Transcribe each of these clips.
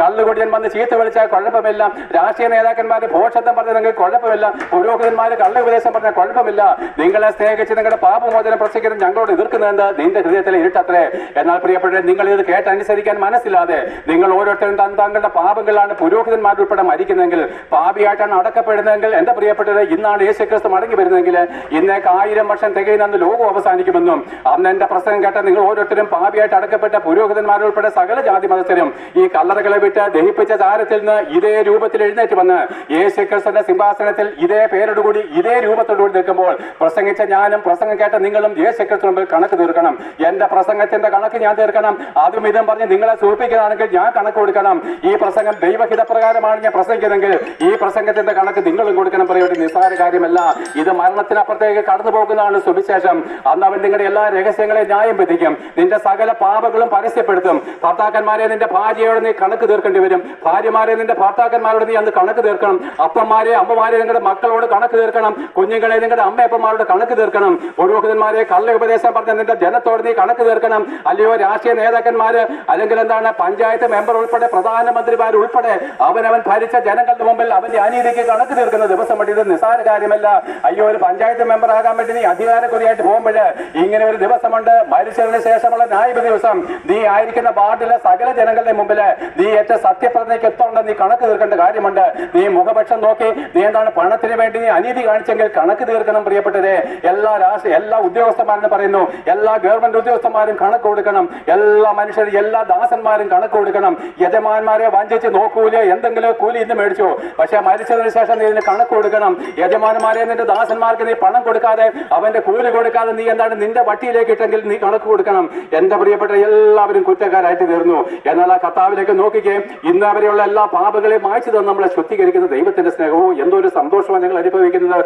കള്ളുകൊടിയൻ വന്ന് ചീത്ത വിളിച്ചാൽ കുഴപ്പമില്ല, രാഷ്ട്രീയ നേതാക്കന്മാർ ഭോഷത്വം പറഞ്ഞാൽ നിങ്ങൾക്ക് കുഴപ്പമില്ല, പുരോഹിതന്മാർ കള്ളുപദേശം പറഞ്ഞാൽ കുഴപ്പമില്ല, നിങ്ങളെ സ്നേഹിച്ച് നിങ്ങളുടെ പാപമോചനം പ്രസംഗിക്കുന്നത് ഞങ്ങളോട് എതിർക്കുന്നത് നിന്റെ ഹൃദയത്തിലെ ഇരുട്ടത്രേ. എന്നാൽ പ്രിയപ്പെട്ടവരെ, നിങ്ങൾ ഇത് കേട്ടനുസരിക്കാൻ മനസ്സിലാതെ നിങ്ങൾ ഓരോരുത്തരും തങ്ങളുടെ പാപങ്ങളാണ് പുരോഹിതന്മാർ ഉൾപ്പെടെ മരിക്കുന്നതെങ്കിൽ, പാപിയായിട്ടാണ് അടക്കപ്പെടുന്നതെങ്കിൽ, എന്റെ പ്രിയപ്പെട്ടവരെ, ഇന്നാണ് യേശുക്രിസ്തു മടങ്ങി വരുന്നതെങ്കിൽ ഇന്നേക്ക് 1000 വർഷം തികയുന്ന ലോകം അവസാനിക്കുമെന്നും അന്ന് എന്റെ പ്രസംഗം കേട്ട നിങ്ങൾ ഓരോരുത്തരും പാപിയായിട്ട് അടക്കപ്പെട്ട പുരോഹിതന്മാരുൾപ്പെടെ സകല ജാതി മതസ്ഥരും ഈ കല്ലറകളെ വിട്ട് ദഹിപ്പിച്ച ചാരത്തിൽ നിന്ന് ഇതേ രൂപത്തിൽ എഴുന്നേറ്റ് വന്ന് യേശുക്രിസ്തുവിന്റെ സിംഹാസനത്തിൽ ഇതേ പേരോടുകൂടി ഇതേ രൂപത്തോടുകൂടി നിൽക്കുമ്പോൾ പ്രസംഗിച്ച ഞാനും പ്രസംഗം കേട്ട നിങ്ങളും യേശുക്രിസ്തു മുമ്പിൽ കണക്ക് തീർക്കണം. എന്റെ പ്രസംഗത്തിന്റെ കണക്ക് ഞാൻ തീർക്കണം. അതും ഇതും പറഞ്ഞ് നിങ്ങളെ സൂചിപ്പിക്കുകയാണെങ്കിൽ ഞാൻ കണക്ക് കൊടുക്കണം. ഈ പ്രസംഗം ദൈവഹിതപ്രകാരമാണ് ഞാൻ പ്രസംഗിക്കുന്നതെങ്കിൽ ഈ പ്രസംഗത്തിന്റെ കണക്ക് നിങ്ങളും കൊടുക്കണം. പറയട്ടെ, നിസ്സാര കാര്യമല്ല. ഇത് മരണത്തിനപ്പുറത്തേക്ക് കടന്നു പോകുന്നതാണ് സുവിശേഷം. അന്ന് അവൻ നിങ്ങളുടെ എല്ലാ രഹസ്യങ്ങളെ ന്യായം വിധിക്കും, നിന്റെ സകല പാപങ്ങളും പരസ്യപ്പെടുത്തും. ഭർത്താക്കന്മാരെ നിന്റെ ഭാര്യയോട് നീ കണക്ക് തീർക്കേണ്ടി വരും, ഭാര്യമാരെ നിന്റെ ഭർത്താക്കന്മാരോട് നീ അന്ന് കണക്ക് തീർക്കണം, അപ്പന്മാരെ അമ്മമാരെ നിങ്ങളുടെ മക്കളോട് കണക്ക് തീർക്കണം, കുഞ്ഞുങ്ങളെ നിങ്ങളുടെ അമ്മയപ്പന്മാരോട് കണക്ക് തീർക്കണം, പുരോഹിതന്മാരെ കള്ള ഉപദേശം പറഞ്ഞ നിന്റെ ജനത്തോട് നീ കണക്ക് തീർക്കണം. അല്ലയോ രാഷ്ട്രീയ നേതാക്കന്മാര്, അല്ലെങ്കിൽ എന്താണ് പഞ്ചായത്ത് മെമ്പർ ഉൾപ്പെടെ പ്രധാനമന്ത്രിമാർ ഉൾപ്പെടെ അവനവൻ ഭരിച്ച ജനങ്ങളുടെ മുമ്പിൽ അവന്റെ അനീതിക്ക് കണക്ക് തീർക്കുന്ന ദിവസം വേണ്ടി ഇത് നിസ്സാര കാര്യമല്ല. അയ്യോ, ഒരു പഞ്ചായത്ത് മെമ്പർ ആകാൻ വേണ്ടി നീ അധികാരക്കൊതിയായിട്ട് പോകുമ്പോൾ ഇങ്ങനെ ഒരു ദിവസമുണ്ട്, മരിച്ചതിന് ശേഷമുള്ള ന്യായവിധി ദിവസം. നീ ആയിരിക്കുന്ന വാർഡിലെ സകല ജനങ്ങളുടെ മുമ്പിൽ നീ ഏറ്റ സത്യപ്രതിജ്ഞയ്ക്ക് എത്തോണ്ട് നീ കണക്ക് തീർക്കേണ്ട കാര്യമുണ്ട്. നീ മുഖപക്ഷം നോക്കി നീ എന്താണ് പണത്തിന് വേണ്ടി നീ അനീതി കാണിച്ചെങ്കിൽ കണക്ക് തീർക്കണം. പ്രിയപ്പെട്ടവരെ, എല്ലാ ഉദ്യോഗസ്ഥന്മാരും പറയുന്നു, എല്ലാ ഗവൺമെന്റ് ഉദ്യോഗസ്ഥന്മാരും കണക്ക് കൊടുക്കണം, എല്ലാ മനുഷ്യരും എല്ലാ ദാസന്മാരും കണക്ക് കൊടുക്കണം. യജമാന്മാരെ വഞ്ചിച്ച് നോക്കൂലേ, എന്തെങ്കിലും കൂലി ഇന്ന് മേടിച്ചു, പക്ഷെ മരിച്ചതിന് ശേഷം നീ ഇതിന് കണക്ക് കൊടുക്കണം. യജമാനന്മാരെ നിന്റെ ദാസന്മാർക്ക് നീ പണം കൊടുക്കാതെ അവന്റെ കൂലി കൊടുക്കാതെ നീ എന്താണ് നിന്റെ വട്ടിയിലേക്ക് ഇട്ടെങ്കിൽ നീ കണക്ക് കൊടുക്കണം. എന്റെ പ്രിയപ്പെട്ട എല്ലാവരും കുറ്റക്കാരായിട്ട് തീർന്നു. എന്നാൽ ആ കർത്താവിലേക്ക് നോക്കുകയും ഇന്ന് അവരെയുള്ള എല്ലാ പാപങ്ങളെയും മായ്ച്ചു തന്നെ നമ്മളെ ശുദ്ധീകരിക്കുന്ന ദൈവത്തിന്റെ സ്നേഹവും എന്തൊരു സന്തോഷമാണ് ഞങ്ങൾ അനുഭവിക്കുന്നത്.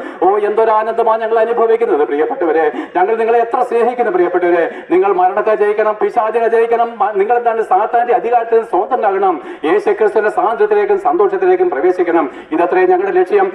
എന്തൊരു ആനന്ദമാണ് ഞങ്ങൾ അനുഭവിക്കുന്നത്. പ്രിയപ്പെട്ടവരെ, ഞങ്ങൾ നിങ്ങളെ എത്ര സ്നേഹിക്കുന്നു. പ്രിയപ്പെട്ടവരെ, നിങ്ങൾ മരണത്തെ ജയിക്കണം, പിശാചിനെ ജയിക്കണം, നിങ്ങൾ എന്താണ് സാത്താന്റെ അധികാരത്തിൽ സ്വതന്ത്രനാകണം, യേശുക്രിസ്തുവിന്റെ സ്വാതന്ത്ര്യത്തിലേക്കും സന്തോഷത്തിലേക്കും പ്രവേശിക്കണം. ഇതത്രയും ഞങ്ങളുടെ ലക്ഷ്യം.